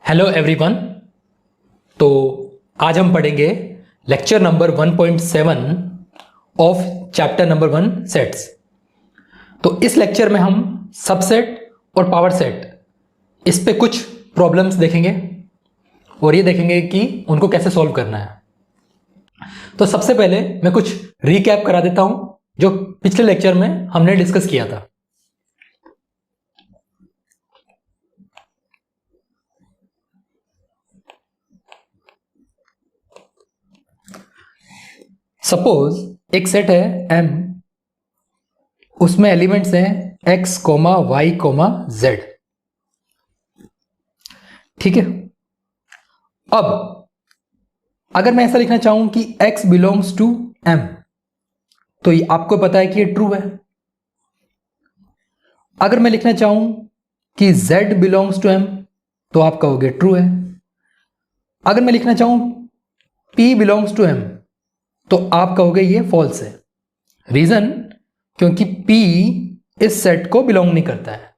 Hello everyone. तो आज हम पढ़ेंगे lecture number 1.7 of chapter number 1 sets. तो इस लेक्चर में हम सबसेट और पावर सेट इस पे कुछ प्रॉब्लम्स देखेंगे और ये देखेंगे कि उनको कैसे सॉल्व करना है। तो सबसे पहले मैं कुछ रीकैप करा देता हूं जो पिछले लेक्चर में हमने डिस्कस किया था। सपोज एक सेट है M, उसमें एलिमेंट्स हैं x, y, z। ठीक है। अब अगर मैं ऐसा लिखना चाहूं कि x बिलोंग्स टू M, तो ये आपको पता है कि ये ट्रू है। अगर मैं लिखना चाहूं कि z बिलोंग्स टू M, तो आप कहोगे ट्रू है। अगर मैं लिखना चाहूं p बिलोंग्स टू M, तो आप कहोगे ये फॉल्स है। रीजन, क्योंकि P इस सेट को बिलोंग नहीं करता है।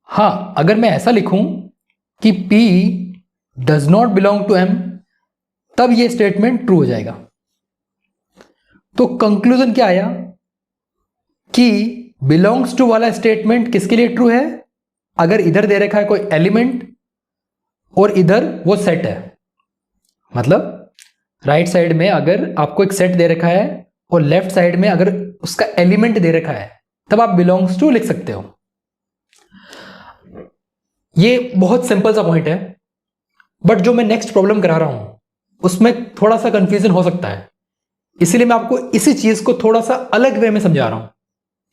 हां, अगर मैं ऐसा लिखूं कि P does not belong to M, तब ये स्टेटमेंट ट्रू हो जाएगा। तो कंक्लूजन क्या आया कि बिलोंग्स टू वाला स्टेटमेंट किसके लिए ट्रू है? अगर इधर दे रखा है कोई एलिमेंट और इधर वो सेट है, मतलब राइट साइड में अगर आपको एक सेट दे रखा है और लेफ्ट साइड में अगर उसका एलिमेंट दे रखा है, तब आप बिलोंग्स टू लिख सकते हो। ये बहुत सिंपल सा पॉइंट है, बट जो मैं नेक्स्ट प्रॉब्लम करा रहा हूं उसमें थोड़ा सा कंफ्यूजन हो सकता है, इसलिए मैं आपको इसी चीज को थोड़ा सा अलग वे में समझा रहा हूं,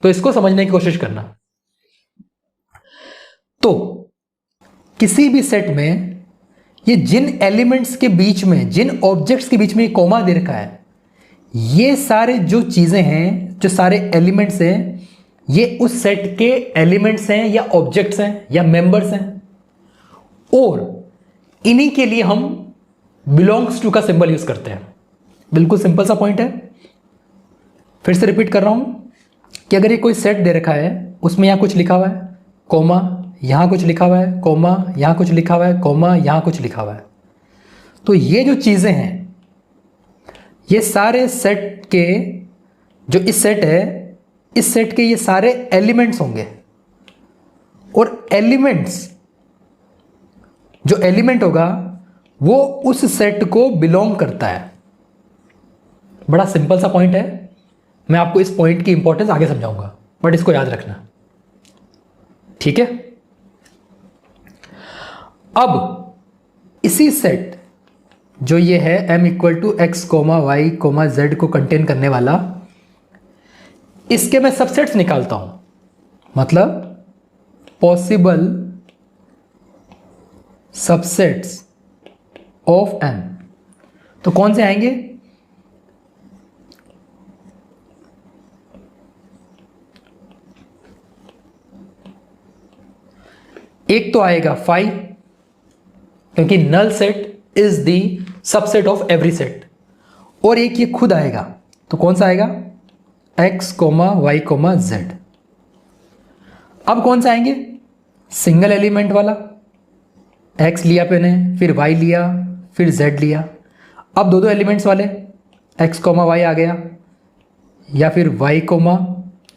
तो इसको समझने की कोशिश करना। तो किसी भी सेट में ये जिन एलिमेंट्स के बीच में, जिन ऑब्जेक्ट्स के बीच में कॉमा दे रखा है, ये सारे जो चीजें हैं, जो सारे एलिमेंट्स हैं, ये उस सेट के एलिमेंट्स हैं या ऑब्जेक्ट्स हैं या मेंबर्स हैं, और इन्हीं के लिए हम बिलोंग्स टू का सिंबल यूज करते हैं। बिल्कुल सिंपल सा पॉइंट है। फिर से रिपीट कर रहा हूं कि अगर ये कोई सेट दे रखा है, उसमें यहां कुछ लिखा हुआ है, कॉमा, यहां कुछ लिखा हुआ है, कॉमा, यहां कुछ लिखा हुआ है, कॉमा, यहां कुछ लिखा हुआ है, तो ये जो चीजें हैं, ये सारे सेट के, जो इस सेट है, इस सेट के ये सारे एलिमेंट्स होंगे। और एलिमेंट्स, जो एलिमेंट होगा वो उस सेट को बिलोंग करता है। बड़ा सिंपल सा पॉइंट है। मैं आपको इस पॉइंट की इंपॉर्टेंस आगे समझाऊंगा, बट इसको याद रखना, ठीक है। अब इसी सेट जो ये है M equal to x, y, z को कंटेन करने वाला, इसके मैं सबसेट्स निकालता हूं, मतलब पॉसिबल सबसेट्स ऑफ M। तो कौन से आएंगे? एक तो आएगा 5, क्योंकि null set is the subset of every set, और एक ये खुद आएगा। तो कौन सा आएगा? x, y, z। अब कौन सा आएंगे? सिंगल एलिमेंट वाला, x लिया मैंने, फिर y लिया, फिर z लिया। अब दो एलिमेंट्स वाले, x, y आ गया, या फिर y,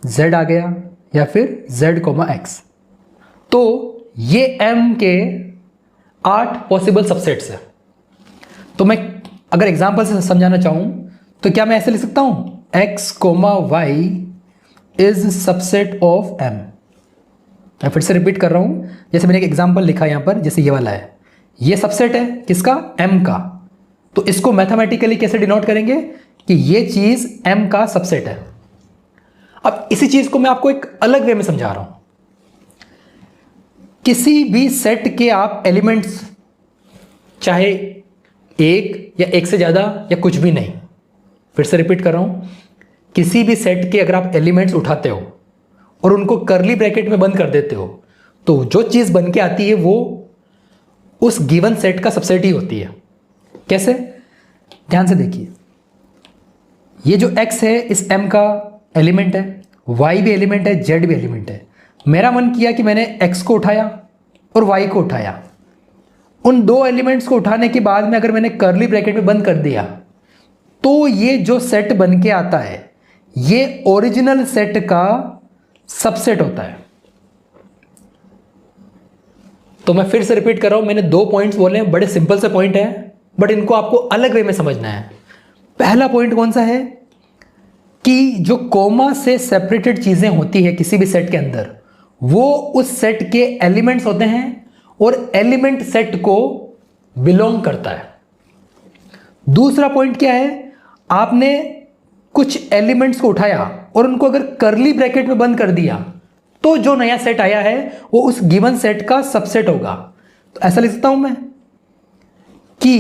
z आ गया, या फिर z, x। तो ये M के 8 पॉसिबल सबसेट्स है। तो मैं अगर एग्जांपल से समझाना चाहूं तो क्या मैं ऐसे लिख सकता हूं? x, y is subset of M। मैं फिर से रिपीट कर रहा हूं, जैसे मैंने एक एग्जांपल लिखा यहां पर, जैसे ये वाला है, ये सबसेट है किसका? M का। तो इसको मैथमेटिकली कैसे डिनोट करेंगे कि ये चीज M का सबसेट है। अब इसी चीज को मैं आपको एक अलग वे में समझा रहा हूं। किसी भी सेट के आप एलिमेंट्स, चाहे एक या एक से ज्यादा या कुछ भी नहीं, फिर से रिपीट कर रहा हूं, किसी भी सेट के अगर आप एलिमेंट्स उठाते हो और उनको कर्ली ब्रैकेट में बंद कर देते हो, तो जो चीज बन के आती है वो उस गिवन सेट का सबसेट ही होती है। कैसे? ध्यान से देखिए, ये जो x है इस M का एलिमेंट है, y भी एलिमेंट है, z भी एलिमेंट है। मेरा मन किया कि मैंने x को उठाया और y को उठाया। उन दो एलिमेंट्स को उठाने के बाद में अगर मैंने कर्ली ब्रैकेट में बंद कर दिया तो ये जो सेट बन के आता है ये ओरिजिनल सेट का सबसेट होता है। तो मैं फिर से रिपीट कर रहा हूं, मैंने दो पॉइंट्स बोले हैं, बड़े सिंपल से पॉइंट है, बट इनको आपको अलग वे में समझना है। पहला पॉइंट कौन सा है कि जो कोमा से सेपरेटेड चीजें होती है किसी भी सेट के अंदर, वो उस सेट के एलिमेंट्स होते हैं और एलिमेंट सेट को बिलोंग करता है। दूसरा पॉइंट क्या है, आपने कुछ एलिमेंट्स को उठाया और उनको अगर कर्ली ब्रैकेट में बंद कर दिया तो जो नया सेट आया है वो उस गिवन सेट का सबसेट होगा। तो ऐसा लिख सकता हूं मैं कि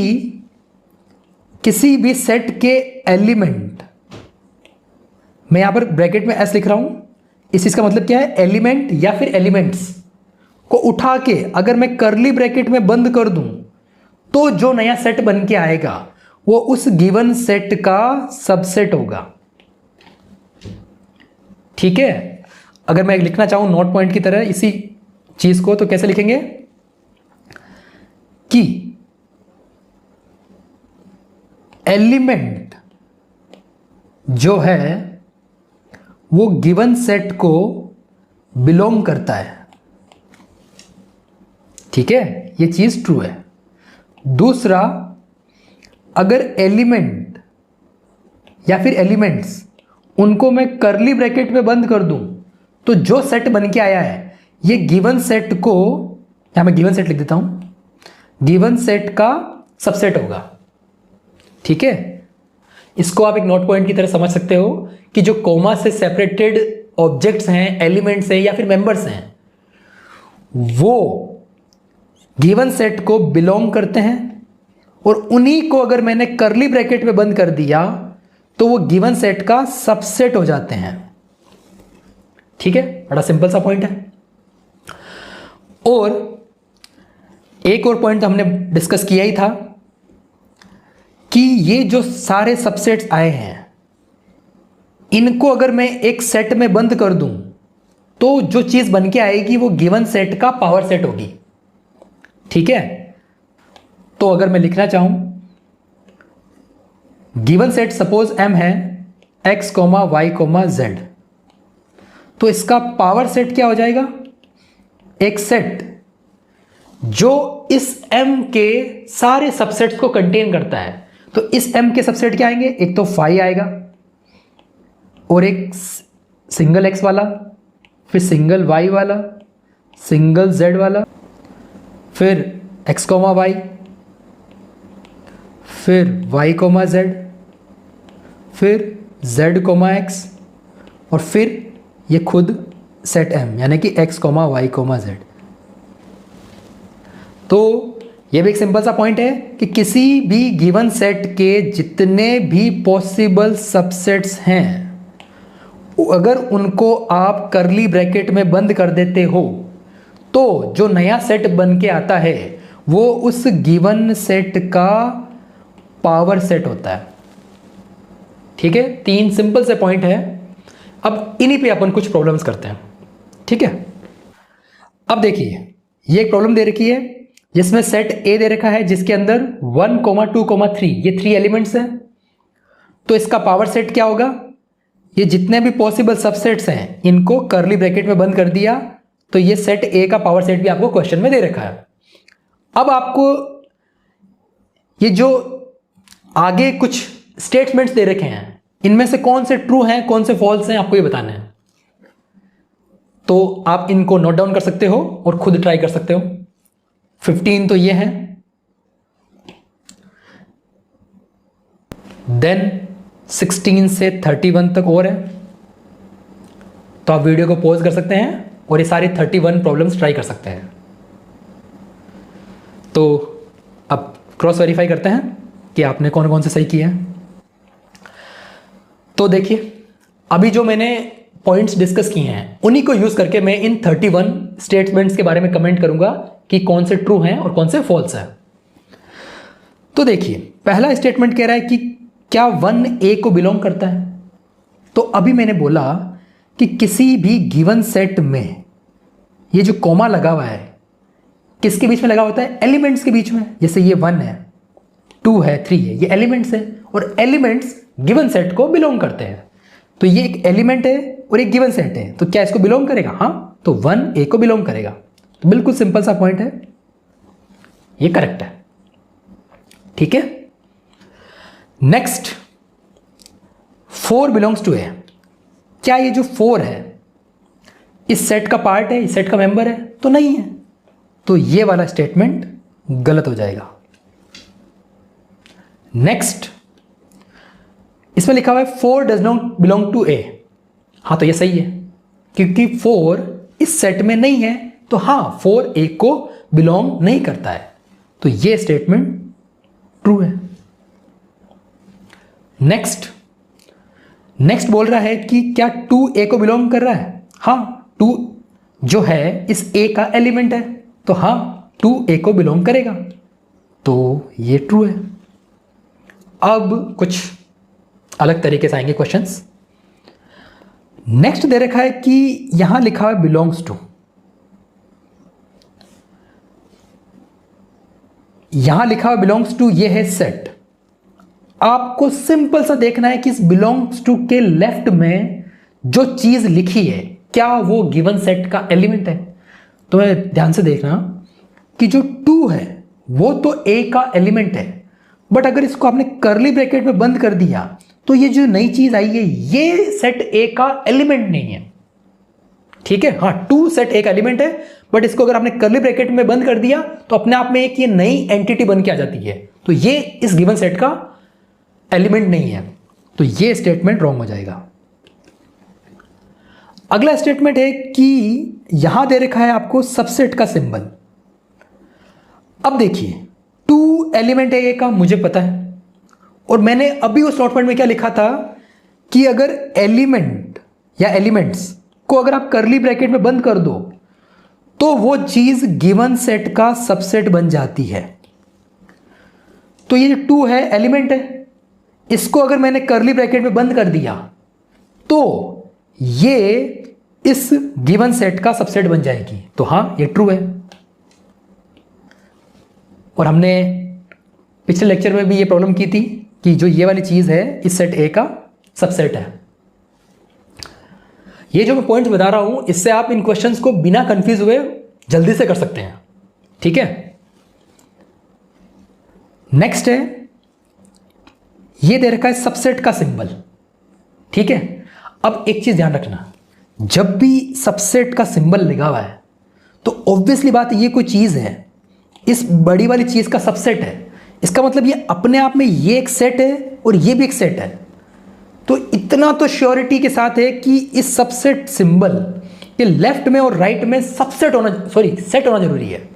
किसी भी सेट के एलिमेंट, मैं यहां पर ब्रैकेट में एस लिख रहा हूं, इस चीज का मतलब क्या है, एलिमेंट या फिर एलिमेंट्स को उठा के अगर मैं कर्ली ब्रैकेट में बंद कर दूं तो जो नया सेट बन के आएगा वो उस गिवन सेट का सबसेट होगा। ठीक है, अगर मैं लिखना चाहूं नोट पॉइंट की तरह इसी चीज को, तो कैसे लिखेंगे कि एलिमेंट जो है वो गिवन सेट को बिलोंग करता है। ठीक है, ये चीज ट्रू है। दूसरा, अगर एलिमेंट या फिर एलिमेंट्स उनको मैं कर्ली ब्रैकेट में बंद कर दूं तो जो सेट बन के आया है ये गिवन सेट को, यहां मैं गिवन सेट लिख देता हूं, गिवन सेट का सबसेट होगा। ठीक है, इसको आप एक नोट पॉइंट की तरह समझ सकते हो कि जो कोमा से सेपरेटेड ऑब्जेक्ट्स हैं, एलिमेंट्स हैं या फिर मेंबर्स हैं, वो गिवन सेट को बिलोंग करते हैं और उन्हीं को अगर मैंने कर्ली ब्रैकेट में बंद कर दिया तो वो गिवन सेट का सबसेट हो जाते हैं। ठीक है, बड़ा सिंपल सा पॉइंट है। और एक और पॉइंट हमने डिस्कस किया ही था कि ये जो सारे सबसेट्स आए हैं इनको अगर मैं एक सेट में बंद कर दूं तो जो चीज बन के आएगी वो गिवन सेट का पावर सेट होगी। ठीक है, तो अगर मैं लिखना चाहूं गिवन सेट सपोज m है x, y, z, तो इसका पावर सेट क्या हो जाएगा, एक सेट जो इस m के सारे सबसेट्स को कंटेन करता है। तो इस m के सबसेट क्या आएंगे, एक तो फाई आएगा और एक सिंगल x वाला, फिर सिंगल y वाला, सिंगल z वाला, फिर x, y, फिर y, z, फिर z, x और फिर ये खुद सेट m यानी कि x, y, z। तो ये भी एक सिंपल सा पॉइंट है कि किसी भी गिवन सेट के जितने भी पॉसिबल सबसेट्स हैं अगर उनको आप कर्ली ब्रैकेट में बंद कर देते हो तो जो नया सेट बन के आता है वो उस गिवन सेट का पावर सेट होता है। ठीक है, तीन सिंपल से पॉइंट है। अब इन्हीं पे अपन कुछ प्रॉब्लम्स करते हैं। ठीक है, अब देखिए ये एक प्रॉब्लम दे रखी है जिसमें सेट ए दे रखा है जिसके अंदर 1, 2, 3 ये 3 एलिमेंट्स हैं। तो इसका पावर सेट क्या होगा, ये जितने भी पॉसिबल सबसेट्स हैं इनको कर्ली ब्रैकेट में बंद कर दिया तो ये सेट ए का पावर सेट भी आपको क्वेश्चन में दे रखा है। अब आपको ये जो आगे कुछ स्टेटमेंट्स दे रखे हैं इनमें से कौन से ट्रू हैं कौन से फॉल्स हैं आपको ये बताना है। तो आप इनको नोट डाउन कर सकते हो और खुद ट्राई कर सकते हो। 15 तो ये हैं, देन 16 से 31 तक और है। तो आप वीडियो को पॉज कर सकते हैं और ये सारी 31 प्रॉब्लम्स ट्राई कर सकते हैं। तो अब क्रॉस वेरीफाई करते हैं कि आपने कौन कौन से सही किए हैं। तो देखिए अभी जो मैंने पॉइंट्स डिस्कस किए हैं उन्हीं को यूज करके मैं इन 31 स्टेटमेंट्स के बारे में कमेंट करूंगा कि कौन से ट्रू हैं और कौन से फॉल्स हैं। तो देखिए पहला स्टेटमेंट कह रहा है कि क्या 1 ए को बिलोंग करता है। तो अभी मैंने बोला कि किसी भी गिवन सेट में ये जो कॉमा लगा हुआ है किसके बीच में लगा होता है? एलिमेंट्स के बीच में। जैसे ये 1 है, 2 है, 3 है, ये एलिमेंट्स है और एलिमेंट्स गिवन सेट को बिलोंग करते हैं। तो ये एक एलिमेंट है और एक गिवन सेट है, तो क्या इसको बिलोंग करेगा? हाँ, तो 1 ए को बिलोंग करेगा। तो बिल्कुल सिंपल सा पॉइंट है, ये करेक्ट है। ठीक है, नेक्स्ट 4 बिलोंग्स टू ए। क्या ये जो 4 है इस सेट का पार्ट है, इस सेट का मेंबर है? तो नहीं है, तो ये वाला स्टेटमेंट गलत हो जाएगा। नेक्स्ट इसमें लिखा हुआ है 4 डज नॉट बिलोंग टू ए। हाँ, तो ये सही है क्योंकि 4 इस सेट में नहीं है, तो हाँ 4 ए को बिलोंग नहीं करता है, तो ये स्टेटमेंट ट्रू है। नेक्स्ट बोल रहा है कि क्या 2 ए को बिलोंग कर रहा है? हाँ, 2 जो है इस ए का एलिमेंट है, तो हाँ 2 ए को बिलोंग करेगा, तो ये ट्रू है। अब कुछ अलग तरीके से आएंगे क्वेश्चंस। नेक्स्ट दे रखा है कि यहां लिखा है बिलोंग्स टू। यहां लिखा हुआ बिलोंग्स टू, ये है सेट। आपको सिंपल सा देखना है कि इस बिलोंग्स टू के लेफ्ट में जो चीज लिखी है क्या वो गिवन सेट का एलिमेंट है। तो ध्यान से देखना कि जो 2 है वो तो ए का एलिमेंट है, बट अगर इसको आपने कर्ली ब्रैकेट में बंद कर दिया तो ये जो नई चीज आई है ये सेट ए का एलिमेंट नहीं है। ठीक है, हाँ 2 सेट ए का एलिमेंट है, बट इसको अगर आपने कर्ली ब्रैकेट में बंद कर दिया तो अपने आप में एक ये नई एंटिटी बन के आ जाती है, तो ये इस गिवन सेट का एलिमेंट नहीं है, तो ये स्टेटमेंट रॉन्ग हो जाएगा। अगला स्टेटमेंट है कि यहां दे रखा है आपको सबसेट का सिंबल। अब देखिए 2 एलिमेंट है ए का, मुझे पता है, और मैंने अभी उस नोट पॉइंट में क्या लिखा था कि अगर एलिमेंट या एलिमेंट्स को अगर आप कर्ली ब्रैकेट में बंद कर दो तो वो चीज गिवन सेट का सबसेट बन जाती है। तो ये जो 2 है एलिमेंट है, इसको अगर मैंने कर्ली ब्रैकेट में बंद कर दिया तो ये इस गिवन सेट का सबसेट बन जाएगी, तो हाँ ये ट्रू है। और हमने पिछले लेक्चर में भी ये प्रॉब्लम की थी कि जो ये वाली चीज है इस सेट ए का सबसेट है। ये जो मैं पॉइंट्स बता रहा हूं इससे आप इन क्वेश्चंस को बिना कंफ्यूज हुए जल्दी से कर सकते हैं। ठीक है, नेक्स्ट है ये दे रखा है सबसेट का सिंबल। ठीक है, अब एक चीज ध्यान रखना, जब भी सबसेट का सिंबल लगा हुआ है तो ऑब्वियसली बात ये कोई चीज है, इस बड़ी वाली चीज का सबसेट है, इसका मतलब ये अपने आप में ये एक सेट है और ये भी एक सेट है। तो इतना तो श्योरिटी के साथ है कि इस सबसेट सिंबल के लेफ्ट में और राइट में सेट होना जरूरी है।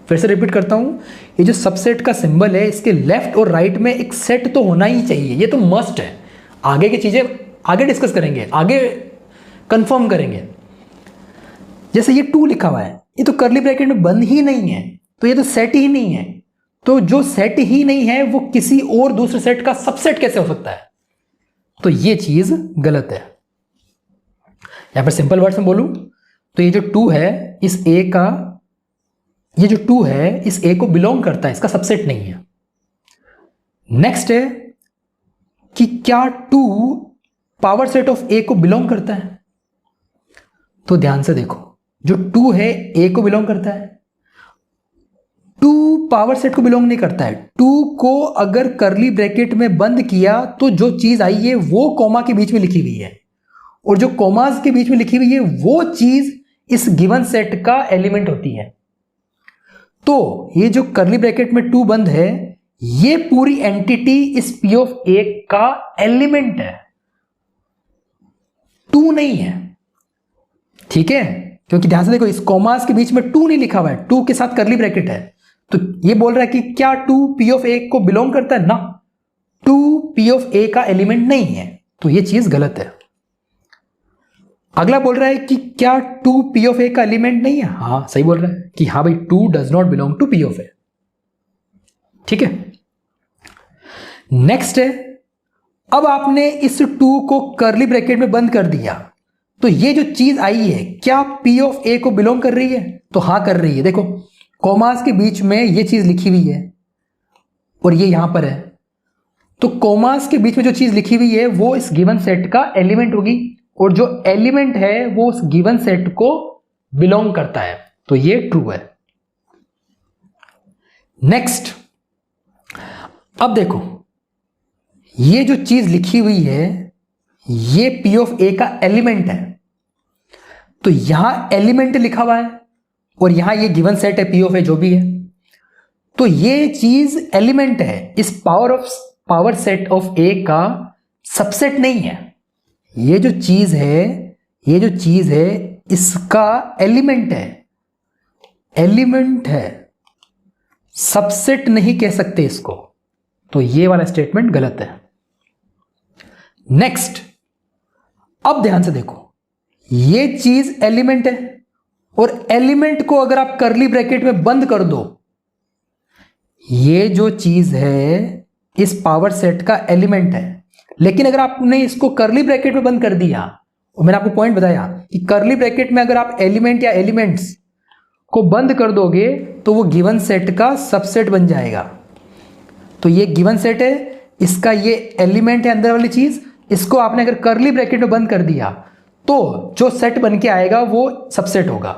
फिर से रिपीट करता हूं, ये जो सबसेट का सिंबल है इसके लेफ्ट और राइट में एक सेट तो होना ही चाहिए, ये तो मस्ट है। आगे की चीजें आगे डिस्कस करेंगे, आगे कंफर्म करेंगे। जैसे ये 2 लिखा हुआ है, ये तो कर्ली ब्रैकेट में बंद ही नहीं है, तो ये तो सेट ही नहीं है। तो जो सेट ही नहीं है वो किसी और दूसरे सेट का सबसेट कैसे हो सकता है? तो ये चीज गलत है। यहां पर सिंपल वर्ड्स में बोलूं तो ये जो 2 है इस ए का, ये जो 2 है इस ए को बिलोंग करता है, इसका सबसेट नहीं है। नेक्स्ट है कि क्या 2 पावर सेट ऑफ ए को बिलोंग करता है? तो ध्यान से देखो, जो 2 है ए को बिलोंग करता है, 2 पावर सेट को बिलोंग नहीं करता है। 2 को अगर कर्ली ब्रैकेट में बंद किया तो जो चीज आई है वो कॉमा के बीच में लिखी हुई है, और जो कॉमास के बीच में लिखी हुई है वो चीज इस गिवन सेट का एलिमेंट होती है। तो ये जो कर्ली ब्रैकेट में 2 बंद है, ये पूरी एंटिटी इस पी ऑफ ए का एलिमेंट है, 2 नहीं है। ठीक है, क्योंकि ध्यान से देखो इस कॉमास के बीच में 2 नहीं लिखा हुआ है, 2 के साथ कर्ली ब्रैकेट है, तो ये बोल रहा है कि क्या 2 पी ऑफ ए को बिलोंग करता है ना, 2 पी ऑफ ए का एलिमेंट नहीं है, तो ये चीज गलत है। अगला बोल रहा है कि क्या 2 पी ऑफ ए का एलिमेंट नहीं है? हाँ सही बोल रहा है कि हाँ भाई 2 does not belong to P of A. ठीक है, नेक्स्ट है, अब आपने इस 2 को कर्ली ब्रैकेट में बंद कर दिया, तो ये जो चीज आई है क्या पी ऑफ ए को बिलोंग कर रही है? तो हाँ कर रही है। देखो कॉमास के बीच में ये चीज लिखी हुई है और ये यहां पर है, तो कॉमास के बीच में जो चीज लिखी हुई है वो इस गिवन सेट का एलिमेंट होगी, और जो एलिमेंट है वो उस गिवन सेट को बिलोंग करता है, तो ये ट्रू है। नेक्स्ट, अब देखो ये जो चीज लिखी हुई है ये P ऑफ A का एलिमेंट है, तो यहां एलिमेंट लिखा हुआ है और यहां ये गिवन सेट है P ऑफ A जो भी है, तो ये चीज एलिमेंट है, इस पावर सेट ऑफ A का सबसेट नहीं है। ये जो चीज है इसका एलिमेंट है, सबसेट नहीं कह सकते इसको, तो ये वाला स्टेटमेंट गलत है। नेक्स्ट, अब ध्यान से देखो, ये चीज एलिमेंट है और एलिमेंट को अगर आप कर्ली ब्रैकेट में बंद कर दो, ये जो चीज है इस पावर सेट का एलिमेंट है, लेकिन अगर आपने इसको कर्ली ब्रैकेट में बंद कर दिया, और मैंने आपको पॉइंट बताया कि कर्ली ब्रैकेट में अगर आप एलिमेंट या एलिमेंट्स को बंद कर दोगे तो वो गिवन सेट का सबसेट बन जाएगा। तो ये गिवन सेट है, इसका ये एलिमेंट है अंदर वाली चीज, इसको आपने अगर कर्ली ब्रैकेट में बंद कर दिया तो जो सेट बन के आएगा वो सबसेट होगा,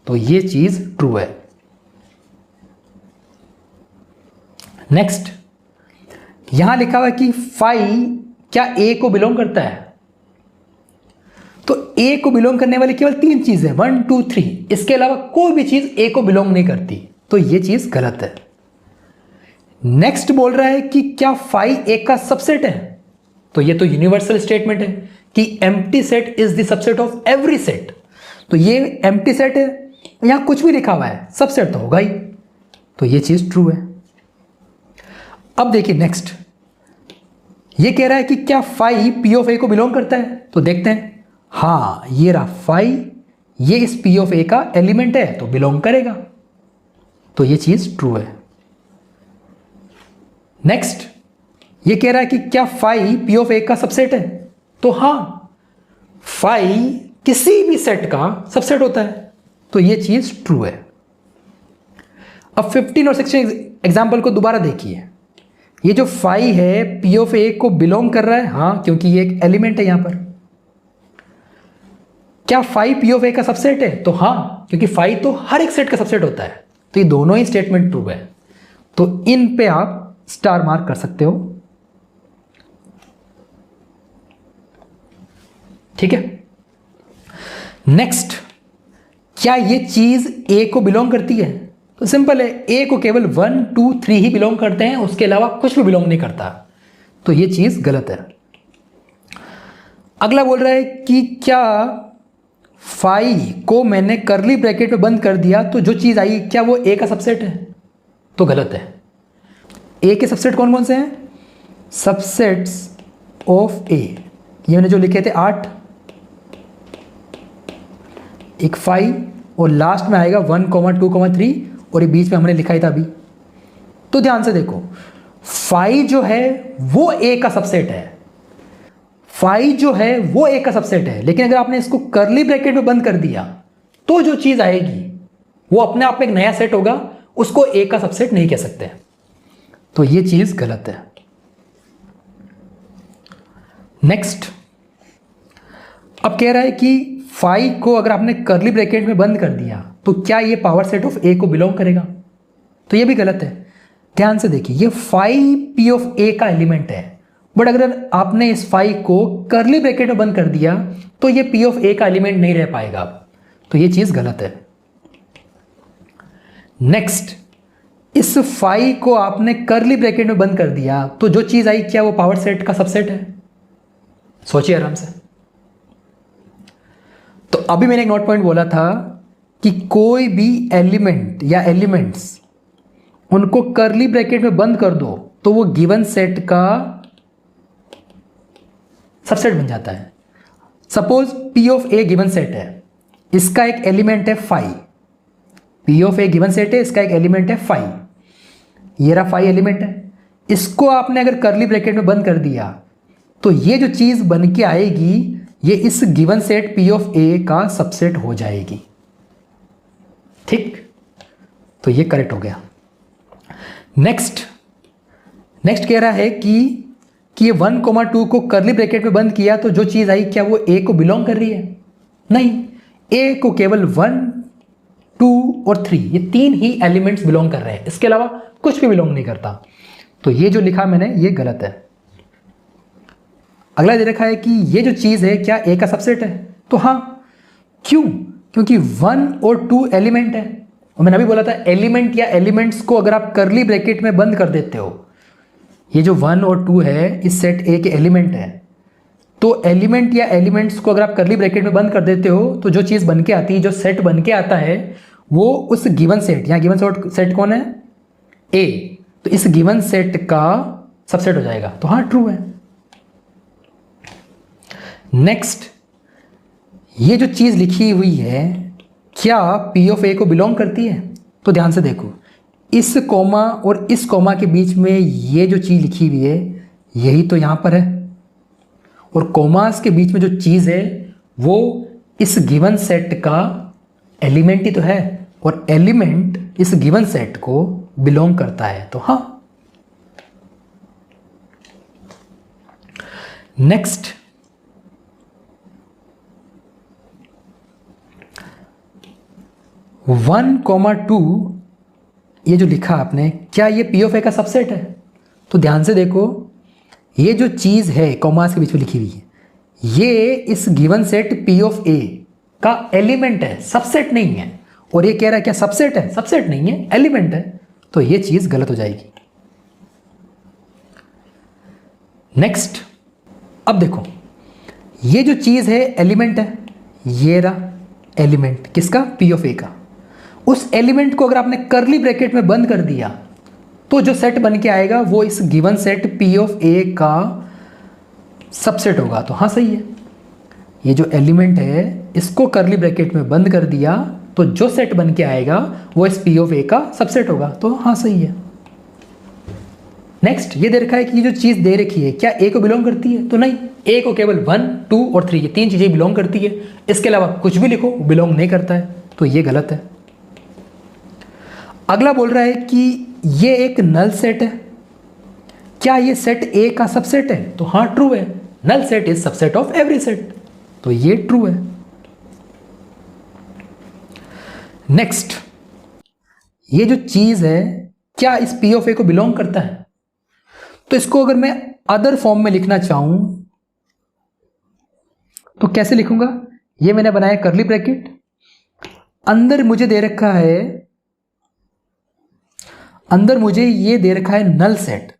तो ये चीज ट्रू है। नेक्स्ट, यहां लिखा हुआ है कि फाई क्या A को बिलोंग करता है, तो A को बिलोंग करने वाली केवल 3 चीजें 1 2 3, इसके अलावा कोई भी चीज A को बिलोंग नहीं करती, तो ये चीज गलत है। नेक्स्ट बोल रहा है कि क्या फाई A का सबसेट है, तो ये तो यूनिवर्सल स्टेटमेंट है कि empty set is the subset of every set, तो ये एम्प्टी सेट है, यहां कुछ भी लिखा हुआ है सबसेट तो होगा ही, तो ये चीज ट्रू है। अब देखिए नेक्स्ट, ये कह रहा है कि क्या फाई P ऑफ A को बिलोंग करता है, तो देखते हैं, हाँ ये रहा फाई, ये इस P ऑफ A का एलिमेंट है तो बिलोंग करेगा, तो ये चीज ट्रू है। नेक्स्ट, ये कह रहा है कि क्या फाई P ऑफ A का सबसेट है, तो हाँ फाई किसी भी सेट का सबसेट होता है, तो ये चीज ट्रू है। अब 15 और 16 एग्जाम्पल को दोबारा देखिए, ये जो फाई है P ऑफ A को बिलोंग कर रहा है, हाँ क्योंकि ये एक एलिमेंट है यहां पर। क्या फाई P ऑफ A का सबसेट है, तो हाँ क्योंकि फाई तो हर एक सेट का सबसेट होता है, तो ये दोनों ही स्टेटमेंट ट्रू है, तो इन पे आप स्टार मार्क कर सकते हो। ठीक है। नेक्स्ट, क्या ये चीज A को बिलोंग करती है, तो सिंपल है, A को केवल 1 2 3 ही बिलोंग करते हैं, उसके अलावा कुछ भी बिलोंग नहीं करता, तो ये चीज गलत है। अगला बोल रहा है कि क्या फाई को मैंने कर्ली ब्रैकेट में बंद कर दिया तो जो चीज आई क्या वो A का सबसेट है, तो गलत है। A के सबसेट कौन कौन से हैं, सबसेट्स ऑफ A, ये मैंने जो लिखे थे 8, एक फाई, और लास्ट में आएगा 1 2 3, और ये बीच में हमने लिखा ही था अभी। तो ध्यान से देखो, फाई जो है वो A का सबसेट है, फाई जो है वो A का सबसेट है, लेकिन अगर आपने इसको कर्ली ब्रैकेट में बंद कर दिया तो जो चीज आएगी वो अपने आप में एक नया सेट होगा, उसको A का सबसेट नहीं कह सकते, तो ये चीज गलत है। नेक्स्ट, अब कह रहा है कि फाई को अगर आपने कर्ली ब्रैकेट में बंद कर दिया तो क्या ये पावर सेट ऑफ A को बिलोंग करेगा, तो ये भी गलत है। ध्यान से देखिए, ये फाई P ऑफ A का एलिमेंट है, बट अगर आपने इस फाई को कर्ली ब्रैकेट में बंद कर दिया तो ये P ऑफ A का एलिमेंट नहीं रह पाएगा, तो ये चीज गलत है। नेक्स्ट, इस फाई को आपने कर्ली ब्रैकेट में बंद कर दिया तो जो चीज आई क्या वो पावर सेट का सबसेट है, सोचिए आराम से। तो अभी मैंने एक नोट पॉइंट बोला था कि कोई भी एलिमेंट या एलिमेंट्स उनको कर्ली ब्रैकेट में बंद कर दो तो वो गिवन सेट का सबसेट बन जाता है। Suppose P of A given set है, इसका एक एलिमेंट है phi, P of A given set है, इसका एक एलिमेंट है फाई, ये रहा फाई एलिमेंट है, इसको आपने अगर कर्ली ब्रैकेट में बंद कर दिया तो ये जो चीज बन के आएगी ये इस given set P of A का सबसेट हो जाएगी। ठीक, तो ये करेक्ट हो गया। नेक्स्ट कह रहा है कि ये 1,2 को कर्ली ब्रैकेट में बंद किया तो जो चीज आई क्या वो ए को बिलोंग कर रही है? नहीं, ए को केवल 1, 2 और 3 ये 3 ही एलिमेंट्स बिलोंग कर रहे हैं, इसके अलावा कुछ भी बिलोंग नहीं करता। तो ये जो लिखा मैंने ये गलत है। अगला दे रखा है कि ये जो चीज है क्या ए का सबसेट है? तो हाँ, क्यों? क्योंकि 1 और 2 एलिमेंट है, और मैंने अभी बोला था एलिमेंट या एलिमेंट्स को अगर आप कर्ली ब्रैकेट में बंद कर देते हो, ये जो 1 और 2 है इस सेट ए के एलिमेंट है, तो एलिमेंट या एलिमेंट्स को अगर आप कर्ली ब्रैकेट में बंद कर देते हो तो जो चीज़ बन के आती है, जो सेट बन के आता है वो उस गिवन सेट, यहाँ गिवन सेट कौन है? ए, तो इस गिवन सेट का सबसेट हो जाएगा। तो हाँ, ट्रू है। नेक्स्ट, ये जो चीज़ लिखी हुई है क्या पी ऑफ ए को बिलोंग करती है? तो ध्यान से देखो, इस कॉमा और इस कॉमा के बीच में ये जो चीज़ लिखी हुई है यही तो यहाँ पर है, और कॉमास के बीच में जो चीज़ है वो इस गिवन सेट का एलिमेंट ही तो है, और एलिमेंट इस गिवन सेट को बिलोंग करता है। तो हाँ। नेक्स्ट, वन कॉमा 2 ये जो लिखा आपने क्या ये पी ऑफ ए का सबसेट है? तो ध्यान से देखो, ये जो चीज़ है कॉमास के बीच में लिखी हुई है ये इस गिवन सेट पी ऑफ ए का एलिमेंट है, सबसेट नहीं है। और ये कह रहा है क्या सबसेट है? सबसेट नहीं है, एलिमेंट है। तो ये चीज़ गलत हो जाएगी। नेक्स्ट, अब देखो, ये जो चीज़ है एलिमेंट है, ये रहा एलिमेंट किसका? पी ऑफ ए का। उस एलिमेंट को अगर आपने कर्ली ब्रैकेट में बंद कर दिया तो जो सेट बन के आएगा वो इस गिवन सेट पी ऑफ ए का सबसेट होगा। तो हाँ, सही है। ये जो एलिमेंट है इसको कर्ली ब्रैकेट में बंद कर दिया तो जो सेट बन के आएगा वो इस पी ऑफ ए का सबसेट होगा। तो हाँ, सही है। नेक्स्ट, ये दे रखा है कि ये जो चीज़ दे रखी है क्या ए को बिलोंग करती है? तो नहीं, ए को केवल 1, 2 और 3 ये 3 चीज़ें बिलोंग करती है, इसके अलावा कुछ भी लिखो बिलोंग नहीं करता है। तो ये गलत है। अगला बोल रहा है कि ये एक नल सेट है, क्या ये सेट ए का सबसेट है? तो हाँ, ट्रू है। Null set is subset of every set. तो ये ट्रू है। नेक्स्ट, ये जो चीज है क्या इस पी ऑफ ए को बिलोंग करता है? तो इसको अगर मैं अदर फॉर्म में लिखना चाहूं तो कैसे लिखूंगा? ये मैंने बनाया कर्ली ब्रैकेट, अंदर मुझे दे रखा है, अंदर मुझे ये दे रखा है नल सेट।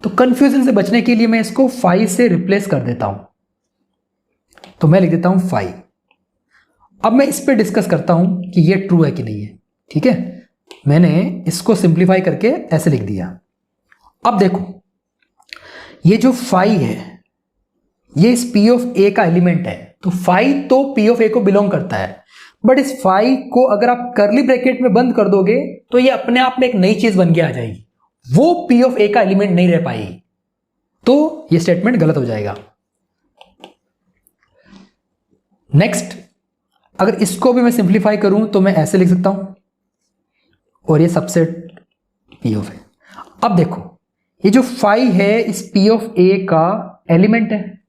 तो कंफ्यूजन से बचने के लिए मैं इसको 5 से रिप्लेस कर देता हूं। तो मैं लिख देता हूं 5। अब मैं इस पे डिस्कस करता हूं कि ये ट्रू है कि नहीं है। ठीक है, मैंने इसको सिंप्लीफाई करके ऐसे लिख दिया। अब देखो, ये जो 5 है ये इस पी ऑफ ए का एलिमेंट है, तो 5 तो पी ऑफ ए को बिलोंग करता है, बट इस 5 को अगर आप कर्ली ब्रैकेट में बंद कर दोगे तो ये अपने आप में एक नई चीज बन के आ जाएगी, वो पी ऑफ ए का एलिमेंट नहीं रह पाएगी। तो ये स्टेटमेंट गलत हो जाएगा। नेक्स्ट, अगर इसको भी मैं सिंप्लीफाई करूं तो मैं ऐसे लिख सकता हूं, और ये सबसेट पी ऑफ ए। अब देखो, ये जो 5 है इस पी ऑफ ए का एलिमेंट है,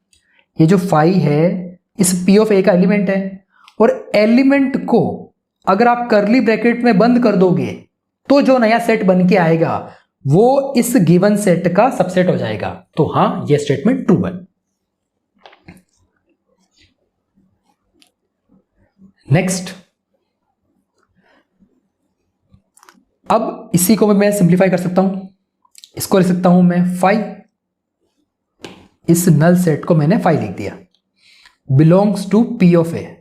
ये जो 5 है इस पी ऑफ ए का एलिमेंट है, और एलिमेंट को अगर आप कर्ली ब्रैकेट में बंद कर दोगे तो जो नया सेट बन के आएगा वो इस गिवन सेट का सबसेट हो जाएगा। तो हां, ये स्टेटमेंट ट्रू है। नेक्स्ट, अब इसी को मैं सिंप्लीफाई कर सकता हूं, इसको लिख सकता हूं मैं 5, इस नल सेट को मैंने 5 लिख दिया, बिलोंग्स टू पी ऑफ ए।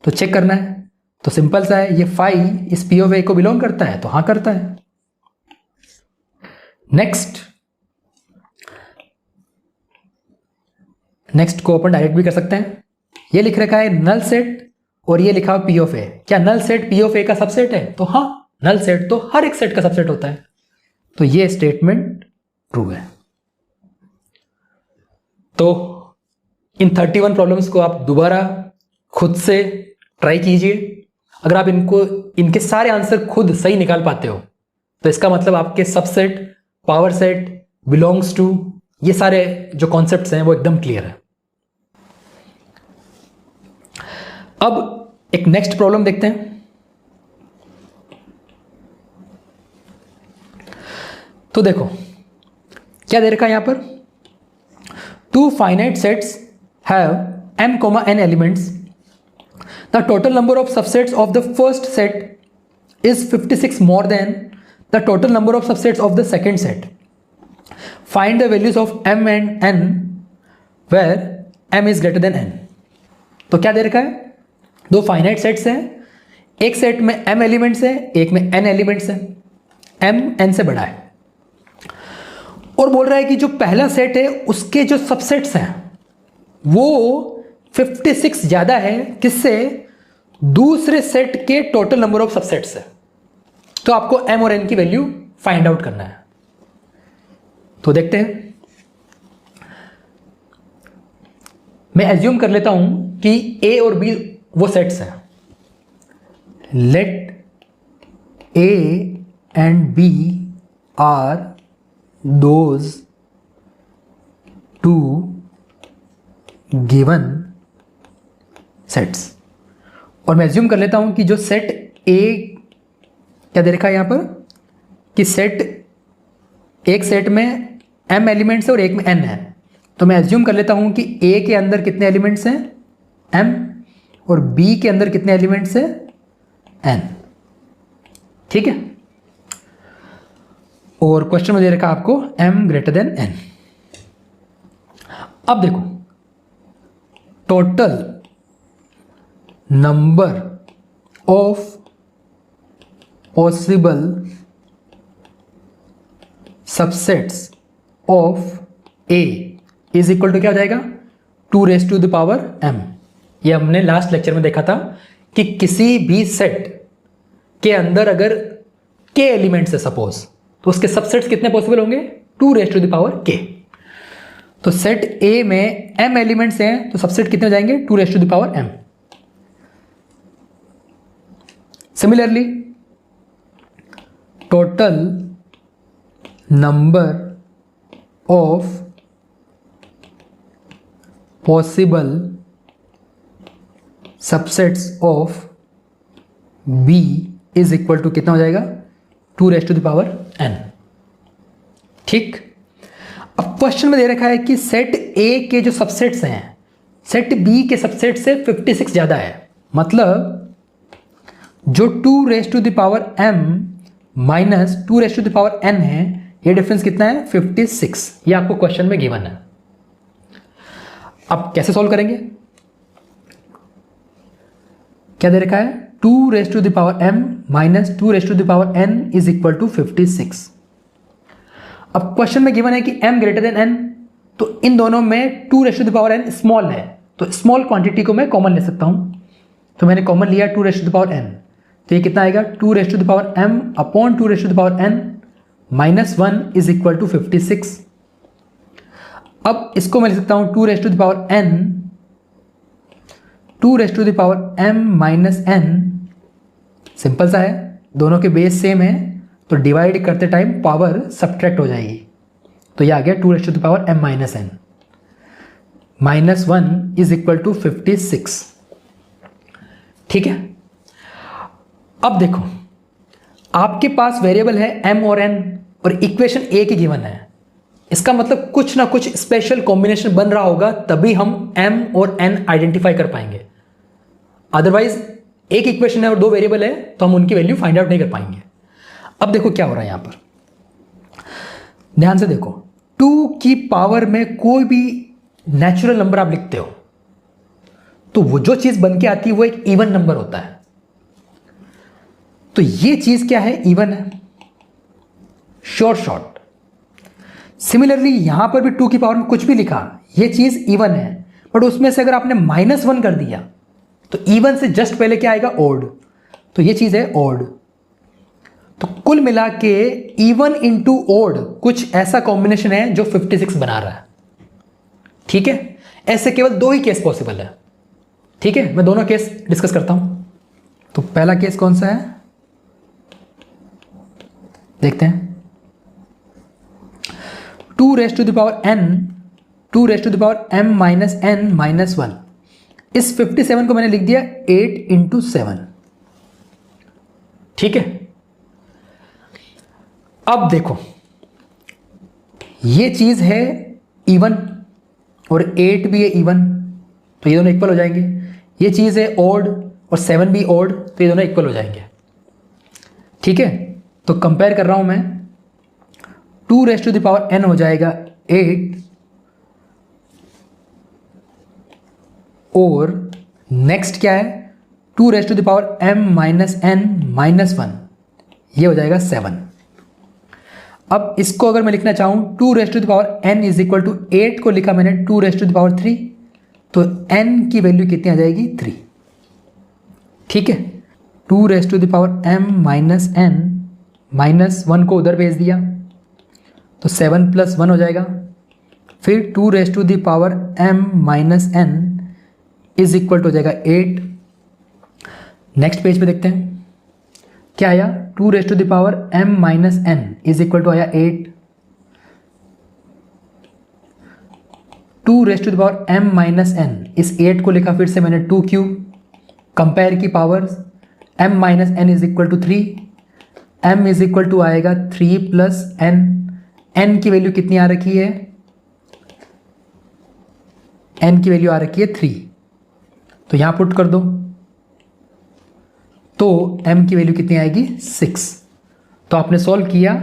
तो चेक करना है, तो सिंपल सा है, ये 5 इस पी ऑफ ए को बिलोंग करता है? तो हाँ, करता है। नेक्स्ट को अपन डायरेक्ट भी कर सकते हैं। ये लिख रखा है नल सेट और ये लिखा हुआ पी ऑफ ए, क्या नल सेट पी ऑफ ए का सबसेट है? तो हाँ, नल सेट तो हर एक सेट का सबसेट होता है। तो ये स्टेटमेंट ट्रू है। तो इन 31 प्रॉब्लम्स को आप दोबारा खुद से ट्राई कीजिए। अगर आप इनके सारे आंसर खुद सही निकाल पाते हो तो इसका मतलब आपके subset, power set, belongs to, ये सारे जो कॉन्सेप्ट्स हैं वो एकदम क्लियर है। अब एक नेक्स्ट प्रॉब्लम देखते हैं। तो देखो क्या दे रखा है यहां पर, two finite sets have m, n elements, the total number of subsets of the first set is 56 more than the total number of subsets of the second set. Find the values of m and n where m is greater than n. तो क्या दे रखा है, दो finite sets हैं, एक set में m elements है, एक में n एलिमेंट्स है, m n से बड़ा है, और बोल रहा है कि जो पहला सेट है उसके जो सबसेट्स हैं वो 56 ज्यादा है किससे, दूसरे सेट के टोटल नंबर ऑफ सबसेट्स है। तो आपको m और n की वैल्यू फाइंड आउट करना है। तो देखते हैं, मैं एज्यूम कर लेता हूं कि a और b वो सेट्स हैं। Let a and b are those two given sets, और मैं एज्यूम कर लेता हूं कि जो सेट A क्या दे रखा है यहां पर, कि एक सेट में m एलिमेंट्स है और एक में n है। तो मैं एज्यूम कर लेता हूं कि A के अंदर कितने एलिमेंट्स हैं, m, और B के अंदर कितने एलिमेंट्स हैं, n। ठीक है, और क्वेश्चन में दे रखा आपको m ग्रेटर देन n। अब देखो, total number of possible subsets of A is equal to क्या हो जाएगा, 2 raise to the power m। ये हमने लास्ट लेक्चर में देखा था कि किसी भी सेट के अंदर अगर k एलिमेंट्स है सपोज, तो उसके सबसेट्स कितने पॉसिबल होंगे, 2 raise to the power k। तो सेट A में m एलिमेंट्स हैं तो सबसेट कितने हो जाएंगे, 2 raise to the power m। Similarly total number of possible subsets of B is equal to कितना हो जाएगा, 2 raise to the power n। ठीक, अब क्वेश्चन में दे रखा है कि सेट A के जो सबसेट्स हैं सेट B के सबसेट से 56 ज्यादा है, मतलब जो 2 raise to the power m minus 2 raise to the power n है, ये डिफरेंस कितना है, 56। ये आपको क्वेश्चन में गिवन है। अब कैसे सॉल्व करेंगे, क्या दे रखा है, 2 raise to the power m minus 2 raise to the power n is equal to 56। अब क्वेश्चन में गिवन है कि m ग्रेटर देन n, तो इन दोनों में 2 raise to the power n small है, तो स्मॉल क्वांटिटी को मैं कॉमन ले सकता हूं। तो मैंने कॉमन लिया 2 raise to the power n, तो ये कितना आएगा, 2 raise to the power m upon 2 raise to the power n minus 1 is equal to 56। अब इसको मैं लिख सकता हूं 2 raise to the power n, 2 raise to the power m minus n, simple सा है, दोनों के बेस सेम है तो डिवाइड करते टाइम पावर सब्ट्रैक्ट हो जाएगी। तो ये आ गया 2 raise to the power m minus n minus 1 is equal to 56। ठीक है, अब देखो आपके पास वेरिएबल है m और n और इक्वेशन A की गिवन है, इसका मतलब कुछ ना कुछ स्पेशल कॉम्बिनेशन बन रहा होगा तभी हम m और n आइडेंटिफाई कर पाएंगे। अदरवाइज एक इक्वेशन है और 2 वेरिएबल है तो हम उनकी वैल्यू फाइंड आउट नहीं कर पाएंगे। अब देखो क्या हो रहा है यहां पर, ध्यान से देखो, 2 की पावर में कोई भी नेचुरल नंबर आप लिखते हो तो वो जो चीज बन के आती है वो एक इवन नंबर होता है। तो ये चीज क्या है, इवन है, शॉर्ट। सिमिलरली यहां पर भी 2 की पावर में कुछ भी लिखा, ये चीज इवन है, बट उसमें से अगर आपने -1 कर दिया तो इवन से जस्ट पहले क्या आएगा, ओड, तो ये चीज है ओड। तो कुल मिला के इवन इंटू ओड कुछ ऐसा कॉम्बिनेशन है जो 56 बना रहा है। ठीक है, ऐसे केवल 2 ही केस पॉसिबल है। ठीक है, मैं दोनों केस डिस्कस करता हूं। तो पहला केस कौन सा है, देखते हैं। 2 raise to the power n, 2 raise to the power m minus n minus 1। इस 57 को मैंने लिख दिया 8 इंटू 7, ठीक है। अब देखो ये चीज है इवन और 8 भी है इवन, तो ये दोनों इक्वल हो जाएंगे। ये चीज है ऑड और 7 भी ऑड, तो ये दोनों इक्वल हो जाएंगे, ठीक है। तो कंपेयर कर रहा हूं मैं, 2 raise to the power n हो जाएगा 8 और नेक्स्ट क्या है 2 raise to the power m minus n minus 1, ये हो जाएगा 7। अब इसको अगर मैं लिखना चाहूं 2 raise to the power n is equal to 8 को लिखा मैंने 2 रेज़ टू द पावर 3, तो n की वैल्यू कितनी आ जाएगी 3, ठीक है। 2 raise to the power m minus n minus 1 को उधर भेज दिया तो 7 प्लस 1 हो जाएगा। फिर 2 raise to the power m minus n is equal to हो जाएगा 8। नेक्स्ट पेज पे देखते हैं क्या आया, 2 raise to the power m minus n is equal to आया 8। 2 raise to the power m minus n, इस 8 को लिखा फिर से मैंने 2 क्यूब, कंपेयर की powers, m minus n is equal to 3, m is equal to आएगा 3 प्लस n, n की वैल्यू कितनी आ रखी है, n की वैल्यू आ रखी है 3, तो यहां पुट कर दो तो m की वैल्यू कितनी आएगी 6। तो आपने सॉल्व किया,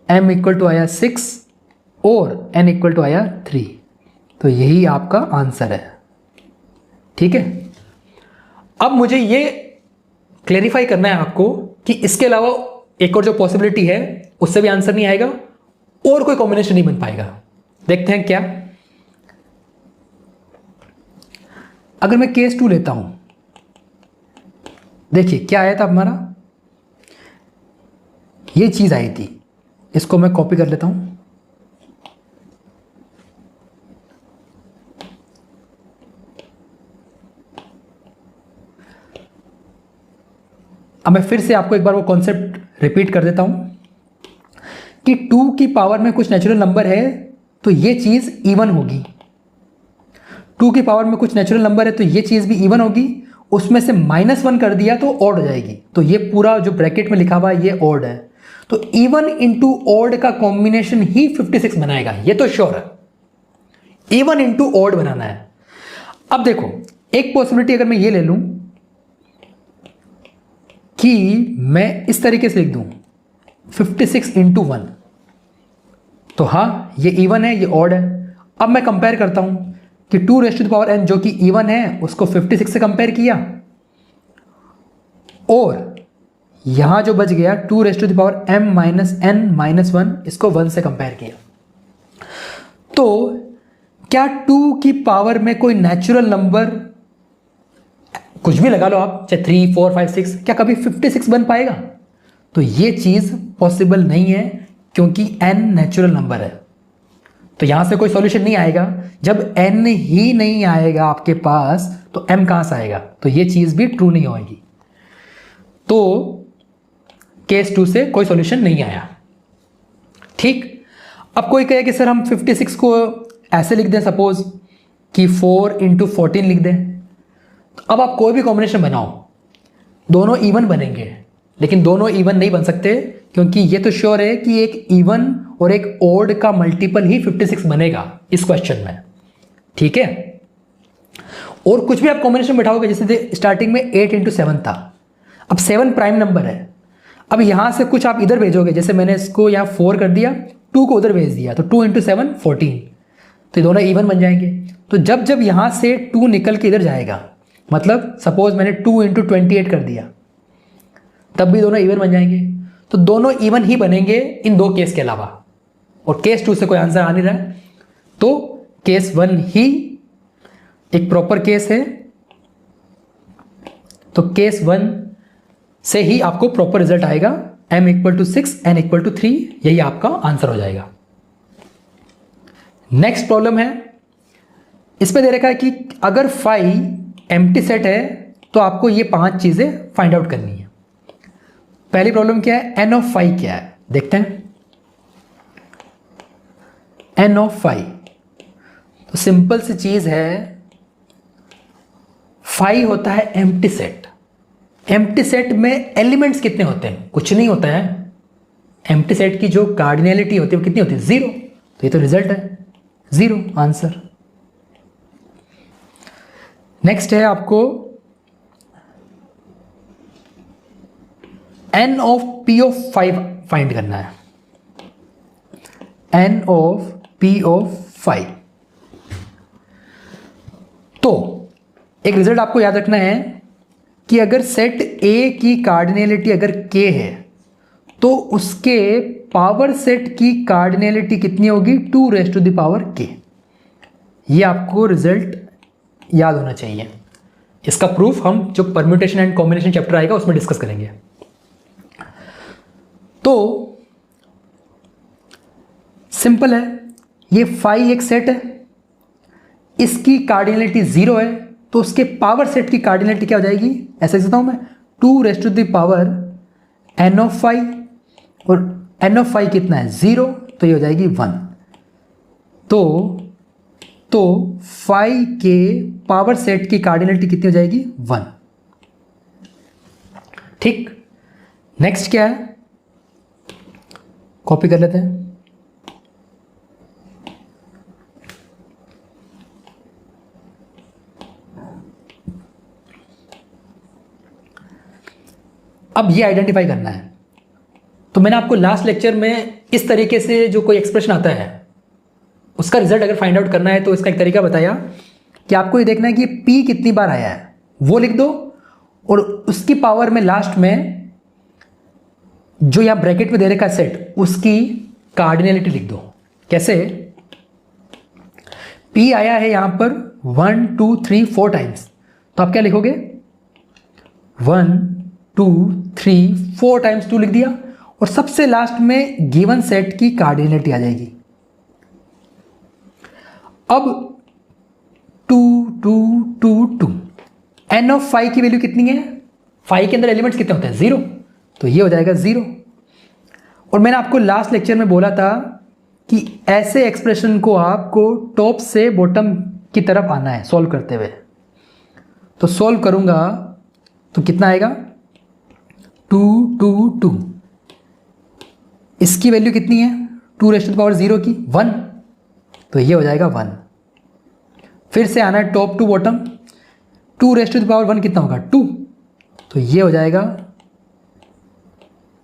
m इक्वल टू आया 6 और n इक्वल टू आया 3, तो यही आपका आंसर है, ठीक है। अब मुझे ये क्लेरिफाई करना है आपको कि इसके अलावा एक और जो पॉसिबिलिटी है उससे भी आंसर नहीं आएगा और कोई कॉम्बिनेशन नहीं बन पाएगा। देखते हैं क्या। अगर मैं केस 2 लेता हूं, देखिए क्या आया था हमारा, ये चीज आई थी, इसको मैं कॉपी कर लेता हूं। अब मैं फिर से आपको एक बार वो कॉन्सेप्ट रिपीट कर देता हूं कि 2 की पावर में कुछ नेचुरल नंबर है तो ये चीज इवन होगी, 2 की पावर में कुछ नेचुरल नंबर है तो ये चीज भी इवन होगी, उसमें से -1 कर दिया तो ऑड हो जाएगी, तो ये पूरा जो ब्रैकेट में लिखा हुआ है ये ऑड है, तो इवन इंटू ऑड का कॉम्बिनेशन ही 56 बनाएगा, ये तो श्योर है। इवन इंटू ऑड बनाना है। अब देखो एक पॉसिबिलिटी अगर मैं ये ले लूं कि मैं इस तरीके से लिख दूं 56 इंटू 1, तो हाँ ये इवन है ये ऑड है। अब मैं कंपेयर करता हूं कि 2 raise to the power n जो कि इवन है उसको 56 से कंपेयर किया और यहां जो बच गया 2 raise to the power m minus n minus 1 इसको 1 से कंपेयर किया, तो क्या 2 की पावर में कोई नेचुरल नंबर कुछ भी लगा लो आप, चाहे 3 4 5 6, क्या कभी 56 बन पाएगा? तो ये चीज पॉसिबल नहीं है क्योंकि n नेचुरल नंबर है, तो यहां से कोई सॉल्यूशन नहीं आएगा। जब n ही नहीं आएगा आपके पास तो m कहां से आएगा, तो ये चीज भी ट्रू नहीं होगी। तो केस 2 से कोई सॉल्यूशन नहीं आया, ठीक। अब कोई कहे कि सर हम 56 को ऐसे लिख दें, सपोज कि 4 इंटू 14 लिख दें, तो अब आप कोई भी कॉम्बिनेशन बनाओ दोनों इवन बनेंगे, लेकिन दोनों इवन नहीं बन सकते क्योंकि ये तो श्योर है कि एक इवन और एक ओड का मल्टीपल ही 56 बनेगा इस क्वेश्चन में, ठीक है। और कुछ भी आप कॉम्बिनेशन बैठाओगे, जैसे स्टार्टिंग में 8 इंटू 7 था, अब 7 प्राइम नंबर है, अब यहां से कुछ आप इधर भेजोगे, जैसे मैंने इसको यहां 4 कर दिया, 2 को उधर भेज दिया, तो 2 इंटू 7 14, तो ये दोनों इवन बन जाएंगे। तो जब जब यहां से 2 निकल के इधर जाएगा, मतलब सपोज मैंने 2 इंटू 28 कर दिया, तब भी दोनों इवन बन जाएंगे। तो दोनों इवन ही बनेंगे इन दो केस के अलावा, और केस 2 से कोई आंसर आ नहीं रहा है, तो केस 1 ही एक प्रॉपर केस है। तो केस 1 से ही आपको प्रॉपर रिजल्ट आएगा, m equal to 6 n equal to 3, यही आपका आंसर हो जाएगा। नेक्स्ट प्रॉब्लम है, इसमें दे रखा है कि अगर फाई एम्प्टी सेट है तो आपको ये 5 चीज़ें फाइंड आउट करनी है। पहली प्रॉब्लम क्या है, एन ऑफ फाई क्या है, देखते हैं। एन ऑफ फाई तो सिंपल सी चीज़ है, फाई होता है एम्प्टी सेट। एम्प्टी सेट में एलिमेंट्स कितने होते हैं, कुछ नहीं होता है। एम्प्टी सेट की जो कार्डिनैलिटी होती है वो कितनी होती है, 0। तो ये तो रिजल्ट है 0 आंसर। नेक्स्ट है आपको N of P of 5 find करना है। N of P of 5। तो एक रिजल्ट आपको याद रखना है कि अगर सेट ए की कार्डिनैलिटी अगर k है तो उसके पावर सेट की कार्डिनैलिटी कितनी होगी, 2 raise to the power k। ये आपको रिजल्ट याद होना चाहिए। इसका प्रूफ हम जो परम्यूटेशन एंड कॉम्बिनेशन चैप्टर आएगा उसमें डिस्कस करेंगे। तो सिंपल है, ये फाई एक सेट है, इसकी कार्डिनैलिटी 0 है, तो उसके पावर सेट की कार्डिनैलिटी क्या हो जाएगी, ऐसा लिखता हूं मैं, 2 raise to the power N of phi, और एन ऑफ फाई कितना है 0, तो ये हो जाएगी 1। तो फाई के पावर सेट की कार्डिनैलिटी कितनी हो जाएगी, 1। ठीक, नेक्स्ट क्या है, कॉपी कर लेते हैं। अब ये आइडेंटिफाई करना है। तो मैंने आपको लास्ट लेक्चर में इस तरीके से जो कोई एक्सप्रेशन आता है उसका रिजल्ट अगर फाइंड आउट करना है तो इसका एक तरीका बताया कि आपको ये देखना है कि पी कितनी बार आया है वो लिख दो, और उसकी पावर में लास्ट में जो यहां ब्रैकेट में दे रखा है सेट, उसकी कार्डिनैलिटी लिख दो। कैसे, पी आया है यहां पर 1 2 3 4 टाइम्स, तो आप क्या लिखोगे, 1 2 3 4 टाइम्स 2 लिख दिया, और सबसे लास्ट में गिवन सेट की कार्डिनैलिटी आ जाएगी। अब 2 2 2 2 एन ऑफ फाई की वैल्यू कितनी है, फाई के अंदर एलिमेंट्स कितने होते हैं, 0, तो ये हो जाएगा 0। और मैंने आपको लास्ट लेक्चर में बोला था कि ऐसे एक्सप्रेशन को आपको टॉप से बॉटम की तरफ आना है सॉल्व करते हुए। तो सॉल्व करूंगा तो कितना आएगा, 2 2 2, इसकी वैल्यू कितनी है, 2 रेज़ टू द पावर 0 की 1, तो ये हो जाएगा 1। फिर से आना है top to bottom, 2 raise to the power 1 कितना होगा, 2, तो ये हो जाएगा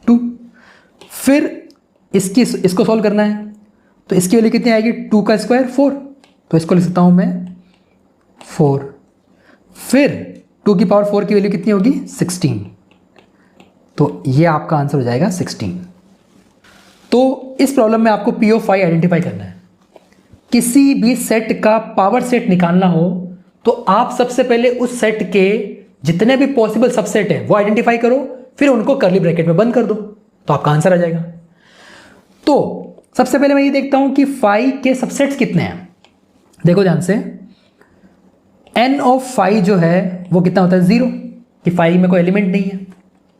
2। फिर इसको सॉल्व करना है, तो इसकी वैल्यू कितनी आएगी, 2 का स्क्वायर 4, तो इसको लिख सकता हूं मैं 4। फिर 2 की पावर 4 की वैल्यू कितनी होगी, 16, तो ये आपका आंसर हो जाएगा 16। तो इस प्रॉब्लम में आपको पी ऑफ फाई आइडेंटिफाई करना है। किसी भी सेट का पावर सेट निकालना हो तो आप सबसे पहले उस सेट के जितने भी पॉसिबल सबसेट है वो आइडेंटिफाई करो, फिर उनको कर्ली ब्रैकेट में बंद कर दो, तो आपका आंसर आ जाएगा। तो सबसे पहले मैं ये देखता हूं कि फाई के सबसेट्स कितने हैं। देखो ध्यान से, एन ऑफ फाई जो है वो कितना होता है, 0, कि फाई में कोई एलिमेंट नहीं है,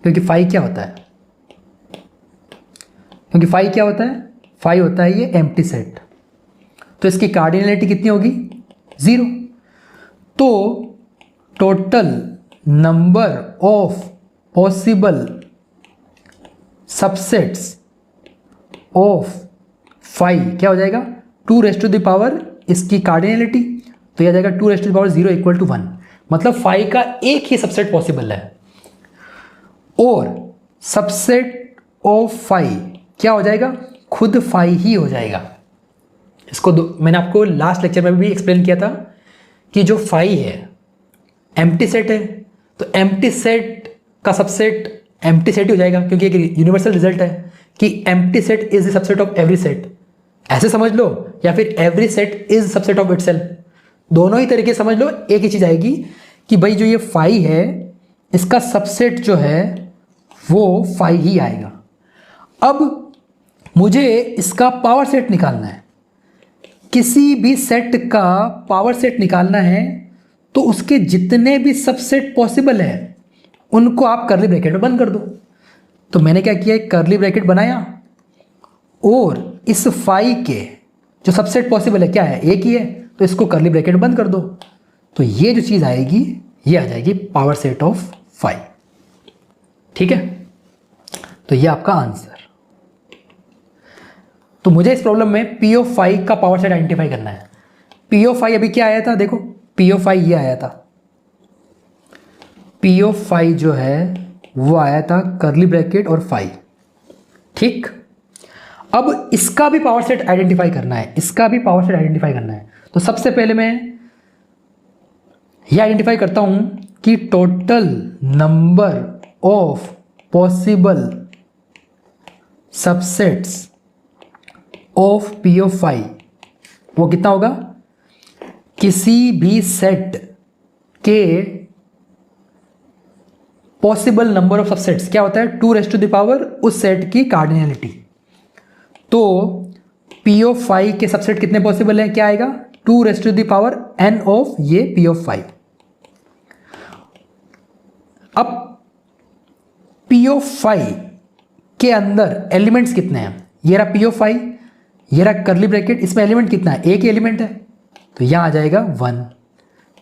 क्योंकि फाई क्या होता है, फाई होता है ये एम्प्टी सेट, तो इसकी कार्डिनैलिटी कितनी होगी, 0। तो total number of possible subsets of phi क्या हो जाएगा, 2 रेज़ टू द पावर इसकी कार्डिनैलिटी, तो यह जाएगा 2 raise to the power 0 equal to 1। मतलब फाई का एक ही सबसेट पॉसिबल है, और सबसेट ऑफ फाई क्या हो जाएगा, खुद फाई ही हो जाएगा। इसको मैंने आपको लास्ट लेक्चर में भी एक्सप्लेन किया था कि जो फाई है एम्प्टी सेट है, तो एम्प्टी सेट का सबसेट एम्प्टी सेट ही हो जाएगा, क्योंकि एक यूनिवर्सल रिजल्ट है कि empty set is the subset of every set, ऐसे समझ लो, या फिर every set is subset of itself, दोनों ही तरीके समझ लो। एक ही चीज आएगी कि भाई जो ये फाई है इसका सबसेट जो है वो फाई ही आएगा। अब मुझे इसका पावर सेट निकालना है, किसी भी सेट का पावर सेट निकालना है तो उसके जितने भी सबसेट पॉसिबल है उनको आप कर्ली ब्रैकेट में बंद कर दो। तो मैंने क्या किया, एक कर्ली ब्रैकेट बनाया और इस फाई के जो सबसेट पॉसिबल है क्या है, एक ही है, तो इसको कर्ली ब्रैकेट में बंद कर दो। तो ये जो चीज़ आएगी ये आ जाएगी पावर सेट ऑफ फाई। ठीक है, तो ये आपका आंसर। तो मुझे इस प्रॉब्लम में पी ऑफ फाई का पावर सेट आइडेंटिफाई करना है। पी ऑफ फाई अभी क्या आया था, देखो पी ऑफ फाई ये आया था, पी ऑफ फाई जो है वो आया था कर्ली ब्रैकेट और फाई। ठीक, अब इसका भी पावर सेट आइडेंटिफाई करना है, इसका भी पावर सेट आइडेंटिफाई करना है। तो सबसे पहले मैं ये आइडेंटिफाई करता हूं कि total number of possible subsets of P of phi वो कितना होगा, किसी भी सेट के पॉसिबल नंबर ऑफ सबसेट्स क्या होता है, 2⁻⁴ उस सेट की कार्डिनलिटी। तो पी ऑफ फाई के सबसेट कितने पॉसिबल है, क्या आएगा 2⁻n ऑफ ये पी ऑफ फाई। अब पी ऑफ फाई के अंदर एलिमेंट्स कितने हैं, ये रहा पी ऑफ फाई, ये रहा कर्ली ब्रैकेट, इसमें एलिमेंट कितना है, एक ही एलिमेंट है, तो यहां आ जाएगा 1,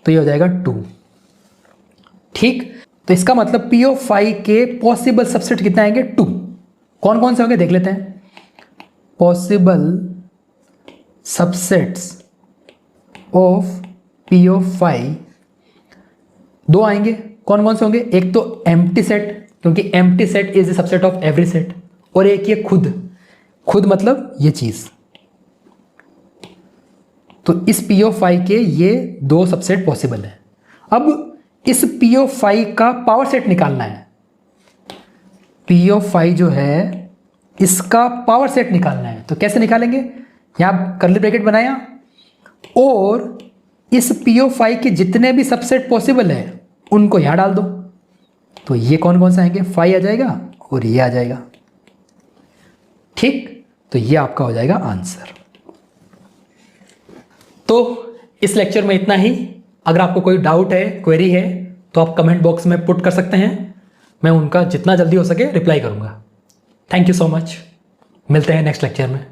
तो ये हो जाएगा 2। ठीक, तो इसका मतलब पी ऑफ फाई के पॉसिबल सबसेट कितने आएंगे, 2। कौन कौन से होंगे देख लेते हैं। Possible subsets of P of phi 2 आएंगे। कौन कौन से होंगे, एक तो एम्प्टी सेट, क्योंकि empty set is the subset of every set, और एक ये खुद मतलब ये चीज। तो इस पी ऑफ फाई के ये 2 सबसेट पॉसिबल है। अब इस पी ऑफ फाई का पावर सेट निकालना है। पी ऑफ फाई जो है इसका पावर सेट निकालना है, तो कैसे निकालेंगे, यहां कर्ली ब्रैकेट बनाया और इस पी ऑफ फाई के जितने भी सबसेट पॉसिबल है उनको यहां डाल दो। तो ये कौन कौन से आएंगे, फाई आ जाएगा और ये आ जाएगा। ठीक, तो ये आपका हो जाएगा आंसर। तो इस लेक्चर में इतना ही। अगर आपको कोई डाउट है, क्वेरी है, तो आप कमेंट बॉक्स में पुट कर सकते हैं, मैं उनका जितना जल्दी हो सके रिप्लाई करूंगा। थैंक यू सो मच, मिलते हैं नेक्स्ट लेक्चर में।